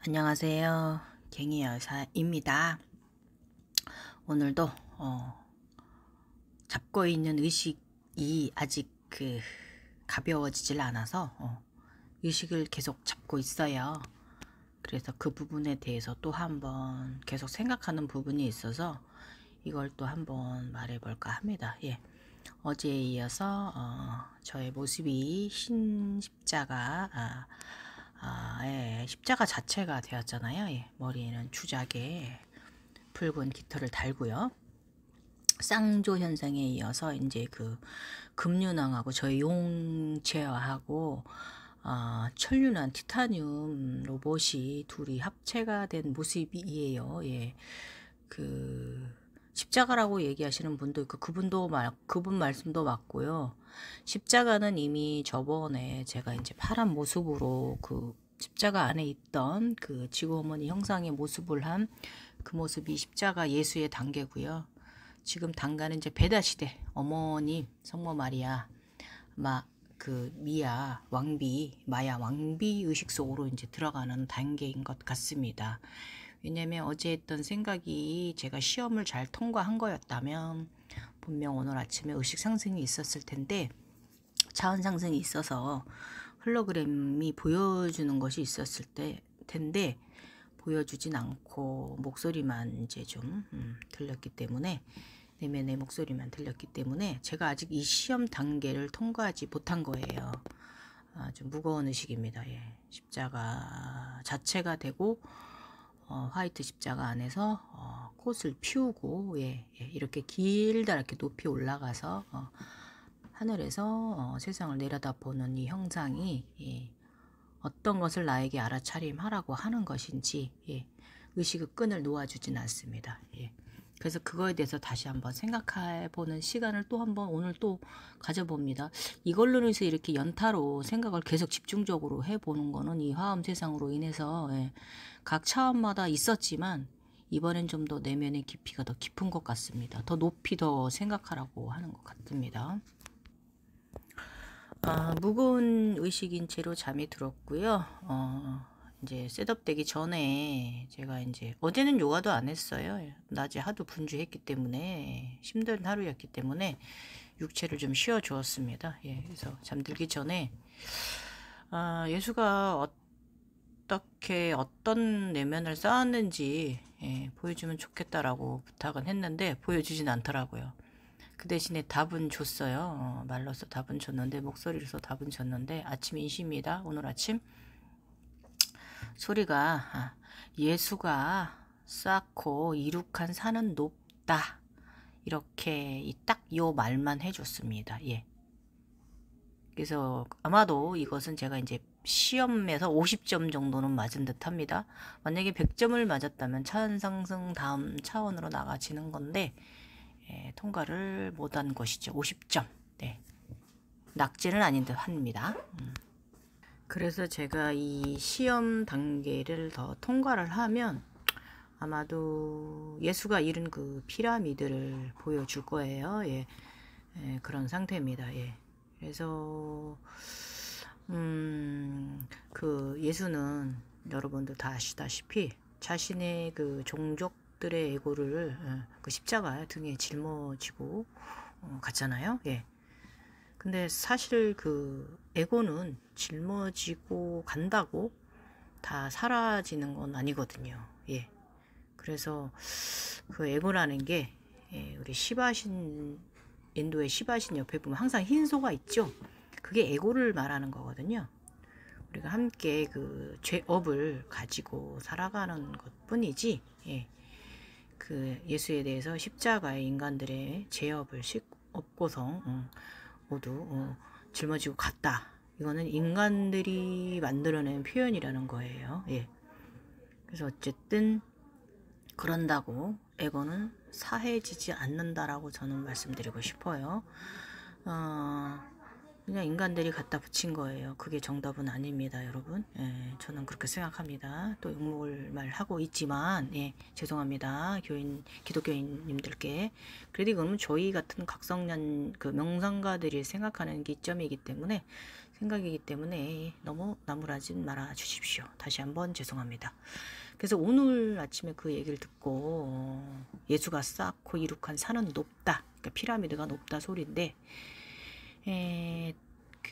안녕하세요. 갱이 여사입니다. 오늘도 잡고 있는 의식이 아직 가벼워지질 않아서 의식을 계속 잡고 있어요. 그래서 그 부분에 대해서 또 한번 계속 생각하는 부분이 있어서 이걸 또 한번 말해볼까 합니다. 예. 어제에 이어서 저의 모습이 신십자가 십자가 자체가 되었잖아요. 예. 머리에는 주작에 붉은 깃털을 달고요. 쌍조 현상에 이어서 이제 그 금윤왕하고 저희 용체화하고 천륜한 티타늄 로봇이 둘이 합체가 된 모습이에요. 예. 그 십자가라고 얘기하시는 분도 있고 그분 말씀도 맞고요. 십자가는 이미 저번에 제가 이제 파란 모습으로 그 십자가 안에 있던 그 지구 어머니 형상의 모습을 한 그 모습이 십자가 예수의 단계고요. 지금 단가는 이제 베다 시대 어머님 성모 마리아 미아 왕비 마야 왕비 의식 속으로 이제 들어가는 단계인 것 같습니다. 왜냐면 어제 했던 생각이 제가 시험을 잘 통과한 거였다면 분명 오늘 아침에 의식 상승이 있었을 텐데 차원 상승이 있어서 홀로그램이 보여주는 것이 있었을 텐데 보여주진 않고 목소리만 이제 좀 들렸기 때문에 내면의 목소리만 들렸기 때문에 제가 아직 이 시험 단계를 통과하지 못한 거예요. 좀 무거운 의식입니다. 예. 십자가 자체가 되고 화이트 십자가 안에서 꽃을 피우고 이렇게 길다랗게 높이 올라가서 하늘에서 세상을 내려다보는 이 형상이 어떤 것을 나에게 알아차림하라고 하는 것인지 의식의 끈을 놓아주진 않습니다. 그래서 그거에 대해서 다시 한번 생각해보는 시간을 또 한번 오늘 또 가져봅니다. 이걸로 인해서 이렇게 연타로 생각을 계속 집중적으로 해보는 거는 이 화음 세상으로 인해서 각 차원마다 있었지만 이번엔 좀 더 내면의 깊이가 더 깊은 것 같습니다. 더 높이 더 생각하라고 하는 것 같습니다. 무거운 의식인 채로 잠이 들었고요. 이제 셋업 되기 전에 제가 이제 어제는 요가도 안 했어요. 낮에 하도 분주했기 때문에 힘든 하루였기 때문에 육체를 좀 쉬어 주었습니다. 그래서 잠들기 전에 예수가 어떻게 어떤 내면을 쌓았는지 보여주면 좋겠다라고 부탁은 했는데 보여주진 않더라고요. 그 대신에 답은 줬어요. 말로써 답은 줬는데 목소리로서 답은 줬는데 아침 인시입니다. 오늘 아침 소리가 예수가 쌓고 이룩한 산은 높다. 이렇게 딱 요 말만 해줬습니다. 그래서 아마도 이것은 제가 이제 시험에서 50점 정도는 맞은 듯 합니다. 만약에 100점을 맞았다면 차원 상승 다음 차원으로 나가지는 건데 통과를 못한 것이죠. 50점. 낙제는 아닌 듯 합니다. 그래서 제가 이 시험 단계를 더 통과를 하면 아마도 예수가 이룬 그 피라미드를 보여줄 거예요. 그런 상태입니다. 그래서 그 예수는 여러분들 다 아시다시피 자신의 그 종족들의 에고를 그 십자가 등에 짊어지고 갔잖아요. 근데 사실 그 에고는 짊어지고 간다고 다 사라지는 건 아니거든요. 그래서 그 에고라는 게 우리 시바신 인도의 시바신 옆에 보면 항상 흰 소가 있죠. 그게 에고를 말하는 거거든요. 우리가 함께 그 죄업을 가지고 살아가는 것뿐이지 그 예수에 대해서 십자가의 인간들의 죄업을 업고성 모두 짊어지고 갔다. 이거는 인간들이 만들어낸 표현이라는 거예요. 그래서 어쨌든 그런다고 에고는 사해지지 않는다라고 저는 말씀드리고 싶어요. 그냥 인간들이 갖다 붙인 거예요. 그게 정답은 아닙니다, 여러분. 저는 그렇게 생각합니다. 또 욕먹을 말 하고 있지만, 죄송합니다. 기독교인님들께. 그래도 이거는 저희 같은 각성년 그 명상가들이 생각하는 기점이기 때문에 생각이기 때문에 너무 나무라지 말아 주십시오. 다시 한번 죄송합니다. 그래서 오늘 아침에 그 얘기를 듣고 예수가 쌓고 이룩한 산은 높다. 그러니까 피라미드가 높다 소리인데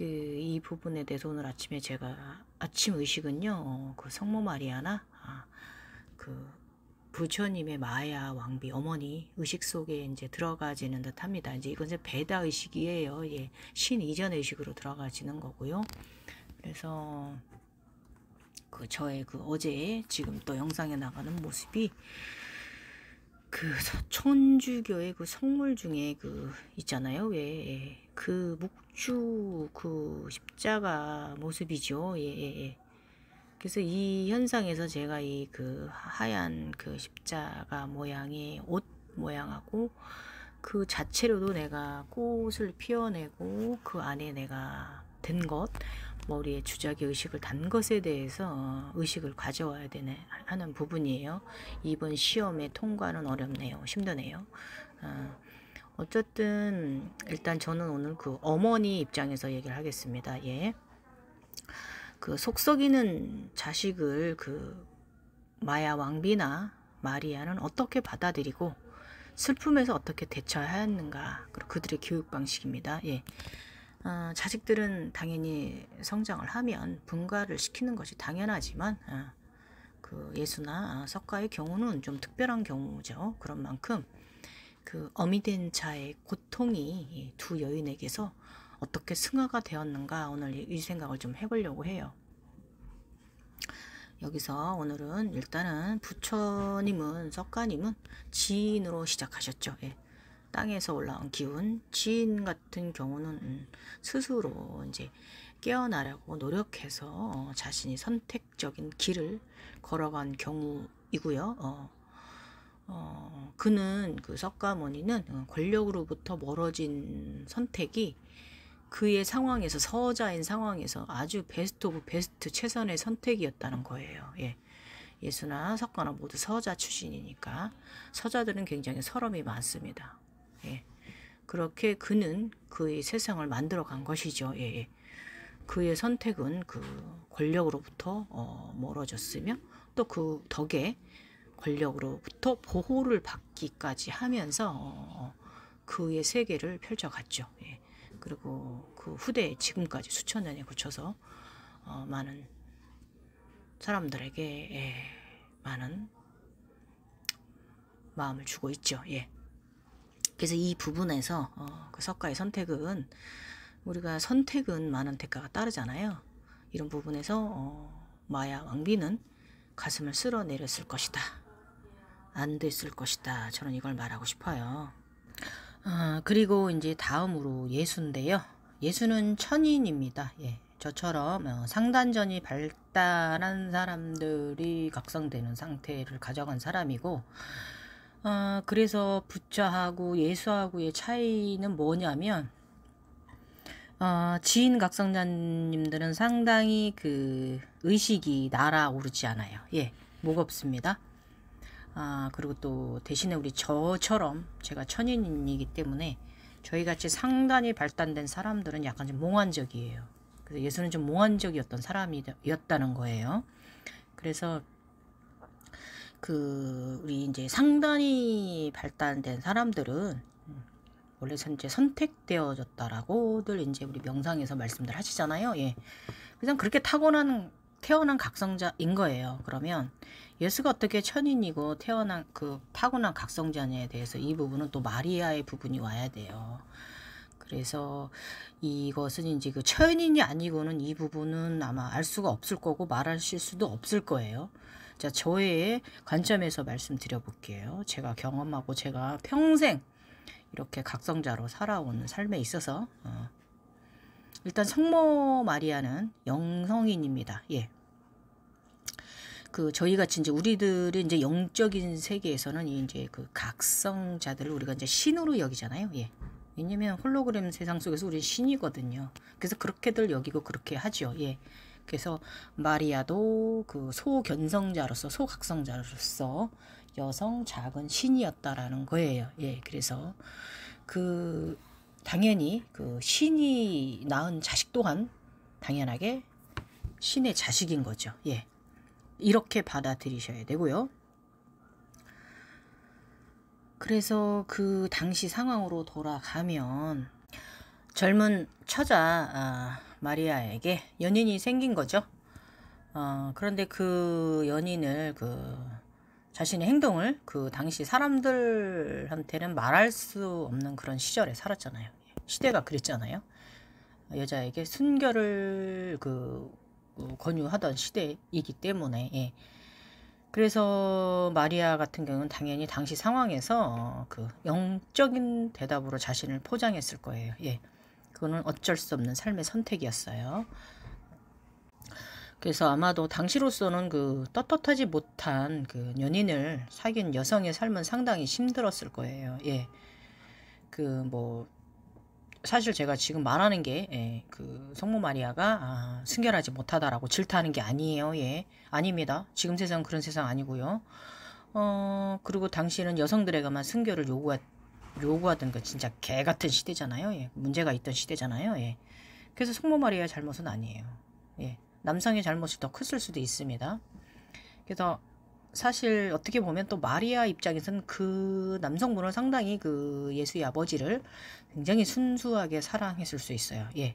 이 부분에 대해서 오늘 아침에 제가 아침 의식은요. 그 성모 마리아나 그 부처님의 마야 왕비 어머니 의식 속에 이제 들어가지는 듯합니다. 이제 이건 이제 베다 의식이에요. 예, 신 이전의 의식으로 들어가지는 거고요. 그래서 그 저의 그 어제 지금 또 영상에 나가는 모습이 그 천주교의 그 성물 중에 그 있잖아요. 왜 그 묵주 그 십자가 모습이죠. 예. 그래서 이 현상에서 제가 이 그 하얀 그 십자가 모양의 옷 모양하고 그 자체로도 내가 꽃을 피워내고 그 안에 내가 든 것, 머리에 주작의 의식을 단 것에 대해서 의식을 가져와야 되네 하는 부분이에요. 이번 시험의 통과는 어렵네요. 힘드네요. 어쨌든 일단 저는 오늘 그 어머니 입장에서 얘기를 하겠습니다. 예. 그 속썩이는 자식을 그 마야 왕비나 마리아는 어떻게 받아들이고 슬픔에서 어떻게 대처하였는가, 그리고 그들의 교육 방식입니다. 예. 자식들은 당연히 성장을 하면 분가를 시키는 것이 당연하지만 그 예수나 석가의 경우는 좀 특별한 경우죠. 그런 만큼 그 어미된 자의 고통이 두 여인에게서 어떻게 승화가 되었는가 오늘 이 생각을 좀 해보려고 해요. 여기서 오늘은 일단은 부처님은 석가님은 지인으로 시작하셨죠. 예. 땅에서 올라온 기운, 지인 같은 경우는 스스로 이제 깨어나려고 노력해서 자신이 선택적인 길을 걸어간 경우이고요. 그는 그 석가모니는 권력으로부터 멀어진 선택이 그의 상황에서 서자인 상황에서 아주 베스트 오브 베스트 최선의 선택이었다는 거예요. 예. 예수나 석가나 모두 서자 출신이니까 서자들은 굉장히 서름이 많습니다. 예. 그렇게 그는 그의 세상을 만들어 간 것이죠. 예. 그의 선택은 그 권력으로부터 멀어졌으며 또 그 덕에 권력으로부터 보호를 받기까지 하면서 그의 세계를 펼쳐갔죠. 예. 그리고 그 후대에 지금까지 수천 년에 거쳐서 많은 사람들에게 많은 마음을 주고 있죠. 예. 그래서 이 부분에서 그 석가의 선택은 우리가 선택은 많은 대가가 따르잖아요. 이런 부분에서 마야 왕비는 가슴을 쓸어내렸을 것이다. 안 됐을 것이다. 저는 이걸 말하고 싶어요. 그리고 이제 다음으로 예수인데요. 예수는 천인입니다. 예. 저처럼 상단전이 발달한 사람들이 각성되는 상태를 가져간 사람이고, 그래서 부처하고 예수하고의 차이는 뭐냐면, 지인 각성자님들은 상당히 그 의식이 날아오르지 않아요. 예, 무겁습니다. 그리고 또 대신에 우리 저처럼 제가 천인이기 때문에 저희같이 상단이 발달된 사람들은 약간 좀 몽환적이에요. 그래서 예수는 좀 몽환적이었던 사람이었다는 거예요. 그래서 그 우리 이제 상단이 발달된 사람들은 원래 이제 선택되어졌다라고들 이제 우리 명상에서 말씀들 하시잖아요. 예. 그냥 그렇게 태어난 각성자인 거예요. 그러면 예수가 어떻게 천인이고 태어난 그 타고난 각성자냐에 대해서 이 부분은 또 마리아의 부분이 와야 돼요. 그래서 이것은 이제 그 천인이 아니고는 이 부분은 아마 알 수가 없을 거고 말하실 수도 없을 거예요. 자, 저의 관점에서 말씀드려 볼게요. 제가 경험하고 제가 평생 이렇게 각성자로 살아온 삶에 있어서 일단 성모 마리아는 영성인입니다. 예. 그 저희 같이 이제 우리들이 이제 영적인 세계에서는 이제 그 각성자들을 우리가 이제 신으로 여기잖아요. 예. 왜냐면 홀로그램 세상 속에서 우리 신이거든요. 그래서 그렇게들 여기고 그렇게 하죠. 예. 그래서 마리아도 그 소견성자로서 소각성자로서 여성 작은 신이었다라는 거예요. 예. 그래서 그 당연히 그 신이 낳은 자식 또한 당연하게 신의 자식인 거죠. 예. 이렇게 받아들이셔야 되고요. 그래서 그 당시 상황으로 돌아가면 젊은 처자 마리아에게 연인이 생긴 거죠. 그런데 그 연인을 자신의 행동을 그 당시 사람들한테는 말할 수 없는 그런 시절에 살았잖아요. 시대가 그랬잖아요. 여자에게 순결을 권유하던 시대이기 때문에 예. 그래서 마리아 같은 경우는 당연히 당시 상황에서 그 영적인 대답으로 자신을 포장했을 거예요. 예. 그거는 어쩔 수 없는 삶의 선택이었어요. 그래서 아마도 당시로서는 그 떳떳하지 못한 그 연인을 사귄 여성의 삶은 상당히 힘들었을 거예요. 예. 사실 제가 지금 말하는 게, 그 성모 마리아가 순결하지 못하다라고 질타하는 게 아니에요. 예. 아닙니다. 지금 세상은 그런 세상 아니고요. 그리고 당시에는 여성들에게만 순결을 요구하던 그 진짜 개 같은 시대잖아요. 예. 문제가 있던 시대잖아요. 예. 그래서 성모 마리아의 잘못은 아니에요. 예. 남성의 잘못이 더 컸을 수도 있습니다. 그래서 사실 어떻게 보면 또 마리아 입장에서는 그 남성분을 상당히 그 예수의 아버지를 굉장히 순수하게 사랑했을 수 있어요. 예.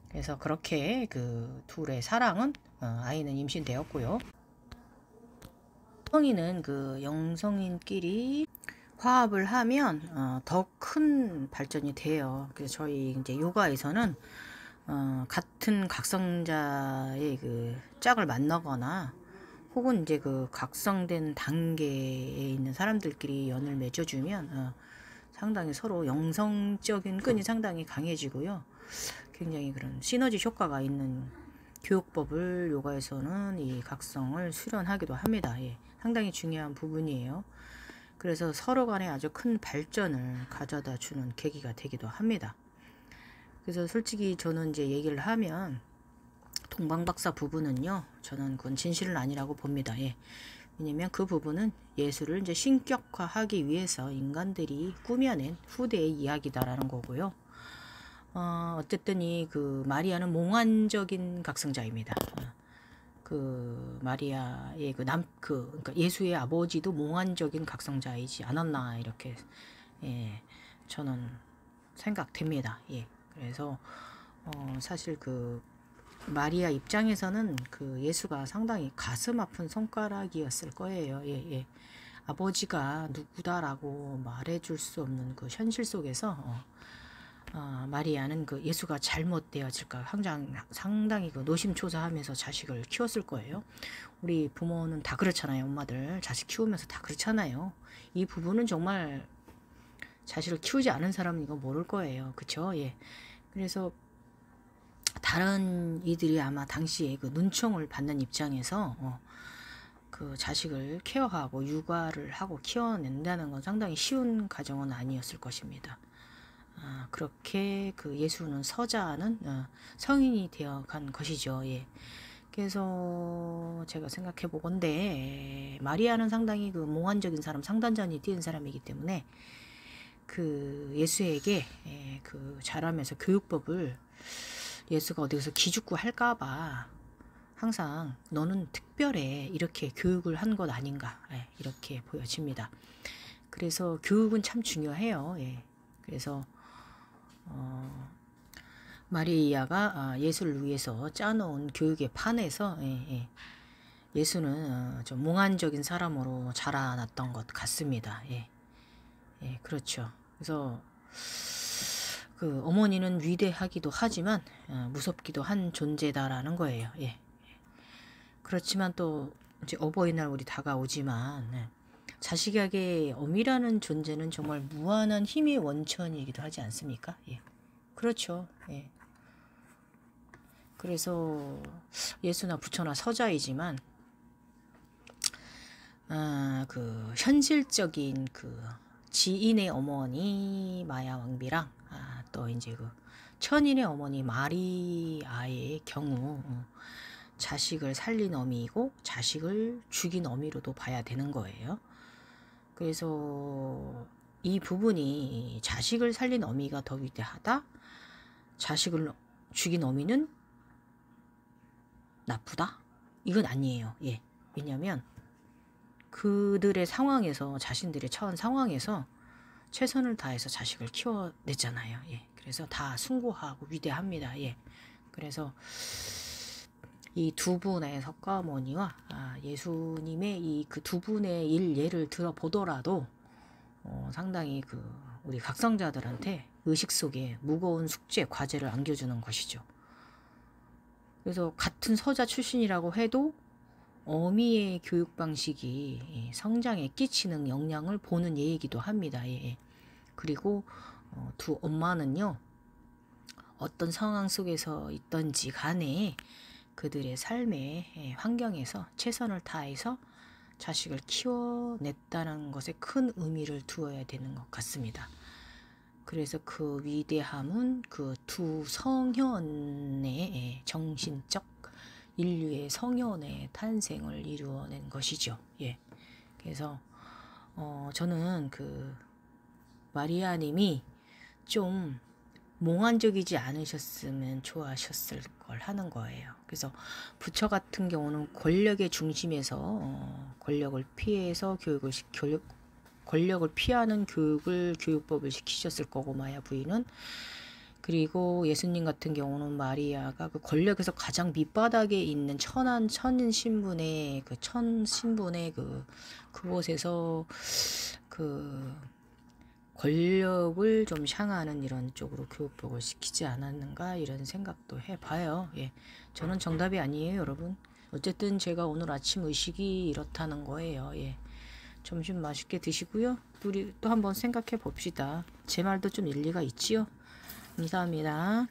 그래서 그렇게 그 둘의 사랑은 아이는 임신되었고요. 성인은 그 영성인끼리 화합을 하면 더 큰 발전이 돼요. 그래서 저희 이제 요가에서는 같은 각성자의 그 짝을 만나거나 혹은 이제 그 각성된 단계에 있는 사람들끼리 연을 맺어주면 상당히 서로 영성적인 끈이 상당히 강해지고요. 굉장히 그런 시너지 효과가 있는 교육법을 요가에서는 이 각성을 수련하기도 합니다. 예, 상당히 중요한 부분이에요. 그래서 서로 간에 아주 큰 발전을 가져다 주는 계기가 되기도 합니다. 그래서 솔직히 저는 이제 얘기를 하면 동방박사 부부는요, 저는 그건 진실은 아니라고 봅니다. 예. 왜냐면 그 부분은 예수를 이제 신격화하기 위해서 인간들이 꾸며낸 후대의 이야기다라는 거고요. 어쨌든 그 마리아는 몽환적인 각성자입니다. 그 마리아의 그러니까 예수의 아버지도 몽환적인 각성자이지 않았나 이렇게 예, 저는 생각됩니다. 예. 그래서 사실 그 마리아 입장에서는 그 예수가 상당히 가슴 아픈 손가락이었을 거예요. 예, 예. 아버지가 누구다라고 말해줄 수 없는 그 현실 속에서 마리아는 그 예수가 잘못되어질까 상당히 그 노심초사하면서 자식을 키웠을 거예요. 우리 부모는 다 그렇잖아요. 엄마들 자식 키우면서 다 그렇잖아요. 이 부분은 정말 자식을 키우지 않은 사람은 이거 모를 거예요. 그쵸? 예. 그래서 다른 이들이 아마 당시에 그 눈총을 받는 입장에서 그 자식을 케어하고 육아를 하고 키워낸다는 건 상당히 쉬운 가정은 아니었을 것입니다. 그렇게 그 예수는 서자는 성인이 되어 간 것이죠. 예. 그래서 제가 생각해 보건데 마리아는 상당히 그 몽환적인 사람, 상단전이 띄은 사람이기 때문에 그 예수에게 그 자라면서 교육법을 예수가 어디서 기죽고 할까봐 항상 너는 특별해 이렇게 교육을 한 것 아닌가 이렇게 보여집니다. 그래서 교육은 참 중요해요. 예. 그래서 마리아가 예수를 위해서 짜놓은 교육의 판에서 예수는 좀 몽환적인 사람으로 자라났던 것 같습니다. 예. 예, 그렇죠. 그래서 그 어머니는 위대하기도 하지만 무섭기도 한 존재다라는 거예요. 예. 그렇지만 또 이제 어버이날 우리 다가오지만 자식에게 어미라는 존재는 정말 무한한 힘의 원천이기도 하지 않습니까? 예. 그렇죠. 예. 그래서 예수나 부처나 서자이지만 그 현실적인 그 지인의 어머니 마야 왕비랑 또 이제 그 천인의 어머니 마리아의 경우 자식을 살린 어미이고 자식을 죽인 어미로도 봐야 되는 거예요. 그래서 이 부분이 자식을 살린 어미가 더 위대하다. 자식을 죽인 어미는 나쁘다? 이건 아니에요. 예. 왜냐면 그들의 상황에서 자신들의 처한 상황에서 최선을 다해서 자식을 키워냈잖아요. 예. 그래서 다 숭고하고 위대합니다. 예. 그래서 이 두 분의 석가모니와 예수님의 이 그 두 분의 일 예를 들어보더라도 상당히 그 우리 각성자들한테 의식 속에 무거운 숙제, 과제를 안겨주는 것이죠. 그래서 같은 서자 출신이라고 해도 어미의 교육 방식이 성장에 끼치는 영향을 보는 예이기도 합니다. 예. 그리고 두 엄마는요, 어떤 상황 속에서 있던지 간에 그들의 삶의 환경에서 최선을 다해서 자식을 키워냈다는 것에 큰 의미를 두어야 되는 것 같습니다. 그래서 그 위대함은 그 두 성현의 정신적 인류의 성현의 탄생을 이루어낸 것이죠. 예. 그래서 저는 그 마리아님이 좀 몽환적이지 않으셨으면 좋아하셨을 걸 하는 거예요. 그래서 부처 같은 경우는 권력의 중심에서 권력을 피해서 권력을 피하는 교육법을 시키셨을 거고, 마야 부인은. 그리고 예수님 같은 경우는 마리아가 그 권력에서 가장 밑바닥에 있는 천인 신분의 그곳에서 그 권력을 좀 향하는 이런 쪽으로 교육법을 시키지 않았는가, 이런 생각도 해봐요. 예. 저는 정답이 아니에요, 여러분. 어쨌든 제가 오늘 아침 의식이 이렇다는 거예요. 예. 점심 맛있게 드시고요. 우리 또 한번 생각해 봅시다. 제 말도 좀 일리가 있지요? 감사합니다.